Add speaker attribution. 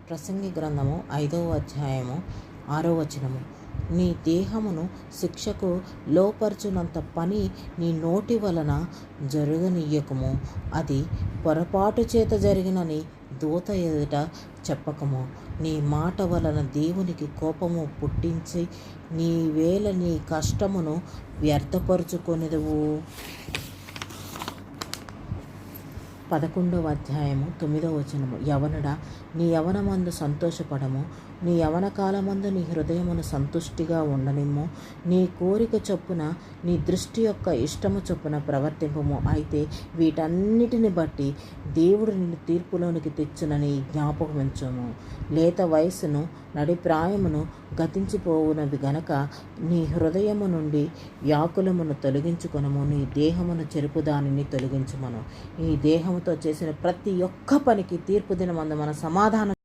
Speaker 1: ప్రసంగి గ్రంథము 5వ అధ్యాయము 6వ వచనము. నీ దేహమును శిక్షకు లోపరచునంత పని నీ నోటి వలన జరగనీయకము. అది పొరపాటు చేత జరిగినని దూత ఎదుట చెప్పకము. నీ మాట వలన దేవునికి కోపము పుట్టించి నీ కష్టమును వ్యర్థపరుచుకొనిదువు. 11వ అధ్యాయము 9వ వచనము. యవనుడా, నీ యవనమందు సంతోషపడము, నీ యవన కాలమందు నీ హృదయమును సంతుష్టిగా ఉండనిమ్ము. నీ కోరిక చొప్పున నీ దృష్టి యొక్క ఇష్టము చొప్పున ప్రవర్తింపము. అయితే వీటన్నిటిని బట్టి దేవుడు నిన్ను తీర్పులోనికి తెచ్చునని జ్ఞాపకమించుము. లేత వయస్సును నడిప్రాయమును గతించిపోవునవి గనక నీ హృదయము నుండి వ్యాకులమును తొలగించుకొనము. నీ దేహమును చెరుపు దానిని తొలగించుమను. ఈ దేహముతో చేసిన ప్రతి ఒక్క పనికి తీర్పు దినమందు మన సమాధానం